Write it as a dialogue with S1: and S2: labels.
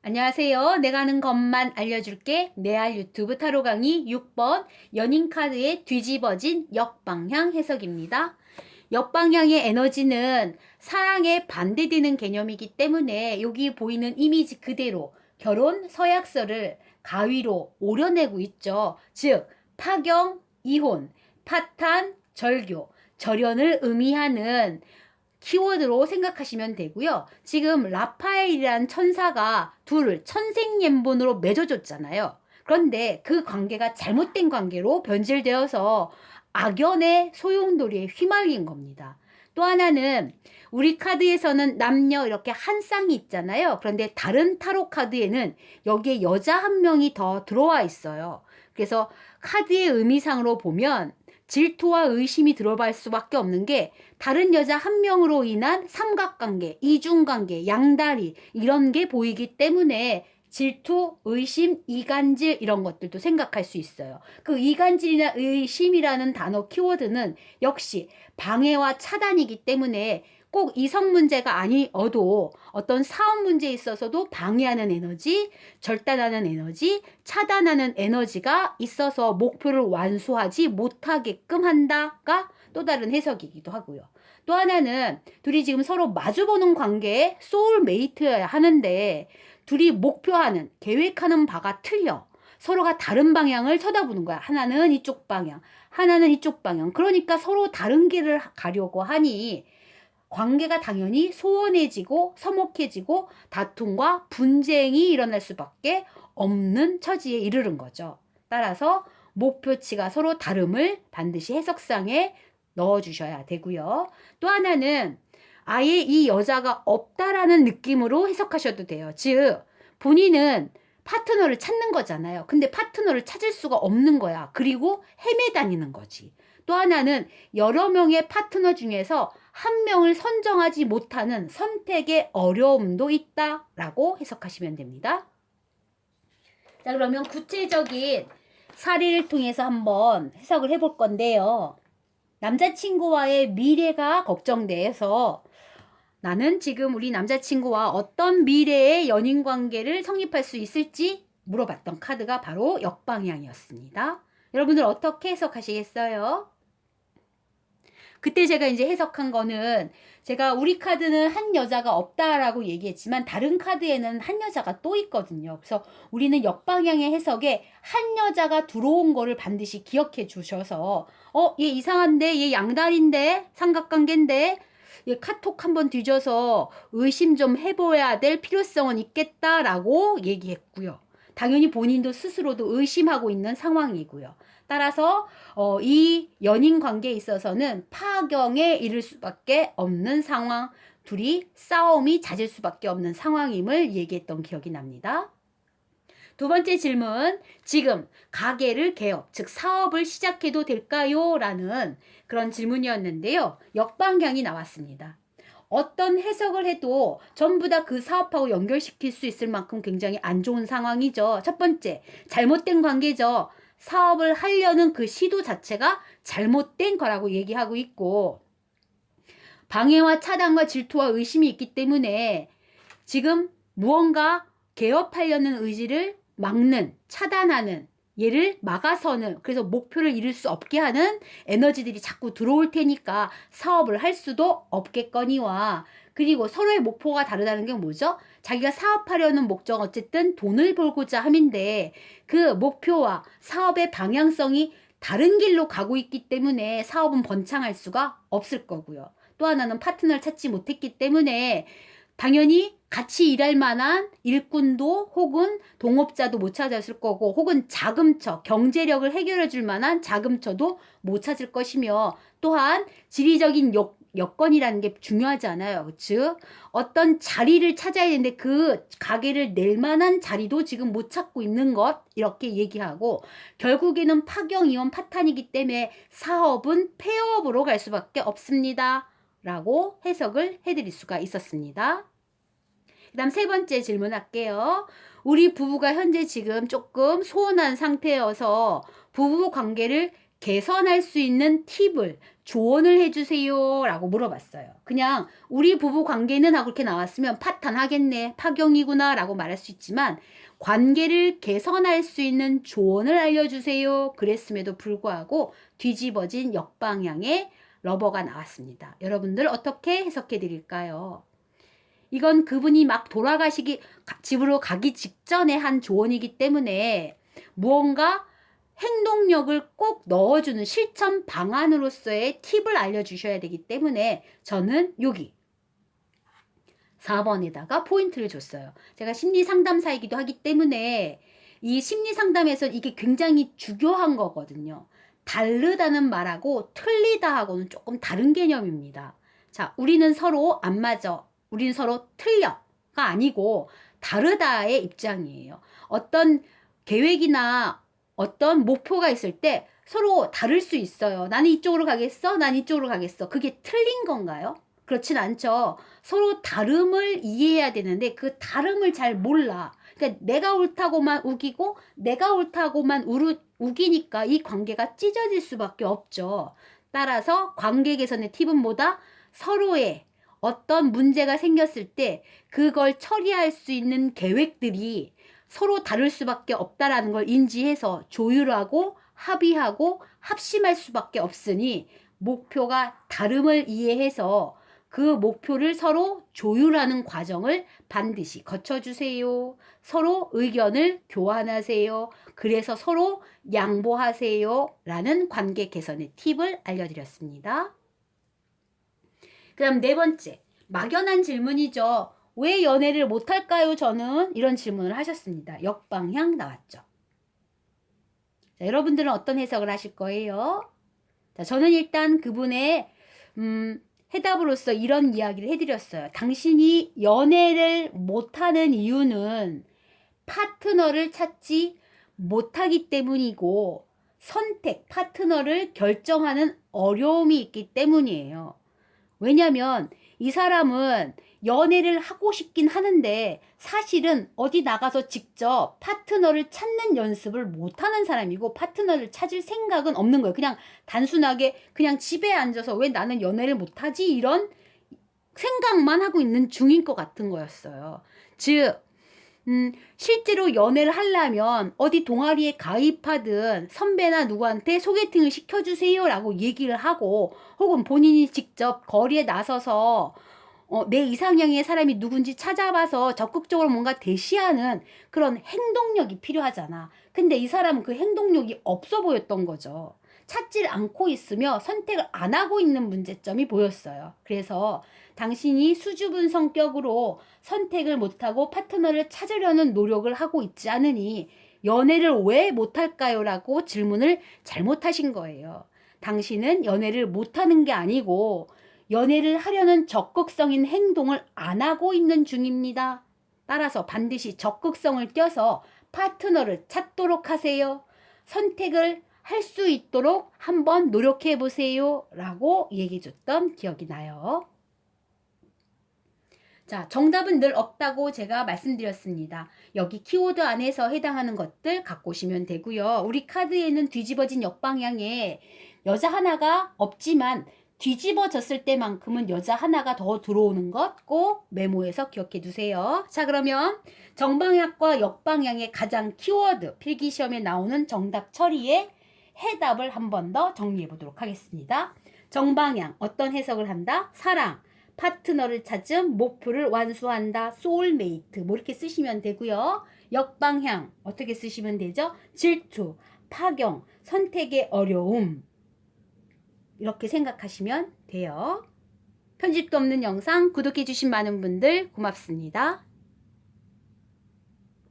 S1: 안녕하세요. 내가 아는 것만 알려줄게. 내알 유튜브 타로 강의 6번 연인 카드의 뒤집어진 역방향 해석입니다. 역방향의 에너지는 사랑에 반대되는 개념이기 때문에 여기 보이는 이미지 그대로 결혼 서약서를 가위로 오려내고 있죠. 즉 파경, 이혼, 파탄, 절교, 절연을 의미하는 키워드로 생각하시면 되고요. 지금 라파엘이란 천사가 둘을 천생연분으로 맺어줬잖아요. 그런데 그 관계가 잘못된 관계로 변질되어서 악연의 소용돌이에 휘말린 겁니다. 또 하나는 우리 카드에서는 남녀 이렇게 한 쌍이 있잖아요. 그런데 다른 타로 카드에는 여기에 여자 한 명이 더 들어와 있어요. 그래서 카드의 의미상으로 보면 질투와 의심이 들어갈 수밖에 없는 게 다른 여자 한 명으로 인한 삼각관계, 이중관계, 양다리 이런 게 보이기 때문에 질투, 의심, 이간질 이런 것들도 생각할 수 있어요. 그 이간질이나 의심이라는 단어 키워드는 역시 방해와 차단이기 때문에 꼭 이성 문제가 아니어도 어떤 사업 문제에 있어서도 방해하는 에너지, 절단하는 에너지, 차단하는 에너지가 있어서 목표를 완수하지 못하게끔 한다가 또 다른 해석이기도 하고요. 또 하나는 둘이 지금 서로 마주보는 관계에 소울메이트여야 하는데 둘이 목표하는, 계획하는 바가 틀려. 서로가 다른 방향을 쳐다보는 거야. 하나는 이쪽 방향, 하나는 이쪽 방향. 그러니까 서로 다른 길을 가려고 하니 관계가 당연히 소원해지고 서먹해지고 다툼과 분쟁이 일어날 수밖에 없는 처지에 이르는 거죠. 따라서 목표치가 서로 다름을 반드시 해석상에 넣어주셔야 되고요. 또 하나는 아예 이 여자가 없다라는 느낌으로 해석하셔도 돼요. 즉 본인은 파트너를 찾는 거잖아요. 근데 파트너를 찾을 수가 없는 거야. 그리고 헤매다니는 거지. 또 하나는 여러 명의 파트너 중에서 한 명을 선정하지 못하는 선택의 어려움도 있다라고 해석하시면 됩니다. 자, 그러면 구체적인 사례를 통해서 한번 해석을 해볼 건데요. 남자친구와의 미래가 걱정돼서 나는 지금 우리 남자친구와 어떤 미래의 연인 관계를 성립할 수 있을지 물어봤던 카드가 바로 역방향이었습니다. 여러분들 어떻게 해석하시겠어요? 그때 제가 이제 해석한 거는 제가 우리 카드는 한 여자가 없다라고 얘기했지만 다른 카드에는 한 여자가 또 있거든요. 그래서 우리는 역방향의 해석에 한 여자가 들어온 거를 반드시 기억해 주셔서 얘 이상한데? 얘 양다리인데? 삼각관계인데? 얘 카톡 한번 뒤져서 의심 좀 해봐야 될 필요성은 있겠다라고 얘기했고요. 당연히 본인도 스스로도 의심하고 있는 상황이고요. 따라서 이 연인 관계에 있어서는 파경에 이를 수밖에 없는 상황, 둘이 싸움이 잦을 수밖에 없는 상황임을 얘기했던 기억이 납니다. 두 번째 질문, 지금 가게를 개업, 즉 사업을 시작해도 될까요? 라는 그런 질문이었는데요. 역방향이 나왔습니다. 어떤 해석을 해도 전부 다 그 사업하고 연결시킬 수 있을 만큼 굉장히 안 좋은 상황이죠. 첫 번째, 잘못된 관계죠. 사업을 하려는 그 시도 자체가 잘못된 거라고 얘기하고 있고, 방해와 차단과 질투와 의심이 있기 때문에 지금 무언가 개업하려는 의지를 막는, 차단하는, 얘를 막아서는, 그래서 목표를 이룰 수 없게 하는 에너지들이 자꾸 들어올 테니까 사업을 할 수도 없겠거니와, 그리고 서로의 목표가 다르다는 게 뭐죠? 자기가 사업하려는 목적 어쨌든 돈을 벌고자 함인데 그 목표와 사업의 방향성이 다른 길로 가고 있기 때문에 사업은 번창할 수가 없을 거고요. 또 하나는 파트너를 찾지 못했기 때문에 당연히 같이 일할 만한 일꾼도 혹은 동업자도 못 찾았을 거고, 혹은 자금처, 경제력을 해결해 줄 만한 자금처도 못 찾을 것이며, 또한 지리적인 여건이라는 게 중요하지 않아요. 즉 어떤 자리를 찾아야 되는데 그 가게를 낼 만한 자리도 지금 못 찾고 있는 것, 이렇게 얘기하고, 결국에는 파경, 이혼, 파탄이기 때문에 사업은 폐업으로 갈 수밖에 없습니다 라고 해석을 해드릴 수가 있었습니다. 그 다음 세 번째 질문할게요. 우리 부부가 현재 지금 조금 소원한 상태여서 부부 관계를 개선할 수 있는 팁을 조언을 해주세요 라고 물어봤어요. 그냥 우리 부부 관계는 하고 이렇게 나왔으면 파탄하겠네, 파경이구나 라고 말할 수 있지만 관계를 개선할 수 있는 조언을 알려주세요 그랬음에도 불구하고 뒤집어진 역방향의 러버가 나왔습니다. 여러분들 어떻게 해석해 드릴까요? 이건 그분이 막 집으로 가기 직전에 한 조언이기 때문에 무언가 행동력을 꼭 넣어주는 실천 방안으로서의 팁을 알려주셔야 되기 때문에 저는 여기 4번에다가 포인트를 줬어요. 제가 심리 상담사이기도 하기 때문에 이 심리 상담에서 이게 굉장히 중요한 거거든요. 다르다는 말하고 틀리다하고는 조금 다른 개념입니다. 자, 우리는 서로 안 맞아. 우리는 서로 틀려가 아니고 다르다의 입장이에요. 어떤 계획이나 어떤 목표가 있을 때 서로 다를 수 있어요. 나는 이쪽으로 가겠어? 난 이쪽으로 가겠어. 그게 틀린 건가요? 그렇진 않죠. 서로 다름을 이해해야 되는데 그 다름을 잘 몰라. 그러니까 내가 옳다고만 우기고 내가 옳다고만 우기니까 이 관계가 찢어질 수밖에 없죠. 따라서 관계 개선의 팁은 뭐다? 서로의 어떤 문제가 생겼을 때 그걸 처리할 수 있는 계획들이 서로 다를 수밖에 없다라는 걸 인지해서 조율하고 합의하고 합심할 수밖에 없으니 목표가 다름을 이해해서 그 목표를 서로 조율하는 과정을 반드시 거쳐주세요. 서로 의견을 교환하세요. 그래서 서로 양보하세요. 라는 관계 개선의 팁을 알려드렸습니다. 그 다음 네 번째, 막연한 질문이죠. 왜 연애를 못할까요? 저는 이런 질문을 하셨습니다. 역방향 나왔죠. 자, 여러분들은 어떤 해석을 하실 거예요? 자, 저는 일단 그분의 해답으로서 이런 이야기를 해드렸어요. 당신이 연애를 못하는 이유는 파트너를 찾지 못하기 때문이고 파트너를 결정하는 어려움이 있기 때문이에요. 왜냐면 이 사람은 연애를 하고 싶긴 하는데 사실은 어디 나가서 직접 파트너를 찾는 연습을 못하는 사람이고 파트너를 찾을 생각은 없는 거예요. 그냥 단순하게 그냥 집에 앉아서 왜 나는 연애를 못하지? 이런 생각만 하고 있는 중인 것 같은 거였어요. 즉 실제로 연애를 하려면 어디 동아리에 가입하든 선배나 누구한테 소개팅을 시켜주세요 라고 얘기를 하고 혹은 본인이 직접 거리에 나서서 내 이상형의 사람이 누군지 찾아봐서 적극적으로 뭔가 대시하는 그런 행동력이 필요하잖아. 근데 이 사람은 그 행동력이 없어 보였던 거죠. 찾질 않고 있으며 선택을 안 하고 있는 문제점이 보였어요. 그래서 당신이 수줍은 성격으로 선택을 못하고 파트너를 찾으려는 노력을 하고 있지 않으니 연애를 왜 못할까요? 라고 질문을 잘못하신 거예요. 당신은 연애를 못하는 게 아니고 연애를 하려는 적극적인 행동을 안 하고 있는 중입니다. 따라서 반드시 적극성을 띄어서 파트너를 찾도록 하세요. 선택을 할 수 있도록 한번 노력해 보세요. 라고 얘기해 줬던 기억이 나요. 자, 정답은 늘 없다고 제가 말씀드렸습니다. 여기 키워드 안에서 해당하는 것들 갖고 오시면 되고요. 우리 카드에는 뒤집어진 역방향에 여자 하나가 없지만 뒤집어졌을 때만큼은 여자 하나가 더 들어오는 것 꼭 메모해서 기억해 두세요. 자, 그러면 정방향과 역방향의 가장 키워드 필기시험에 나오는 정답 처리의 해답을 한 번 더 정리해 보도록 하겠습니다. 정방향 어떤 해석을 한다? 사랑, 파트너를 찾음, 목표를 완수한다, 소울메이트 뭐 이렇게 쓰시면 되고요. 역방향 어떻게 쓰시면 되죠? 질투, 파경, 선택의 어려움 이렇게 생각하시면 돼요. 편집도 없는 영상 구독해 주신 많은 분들 고맙습니다.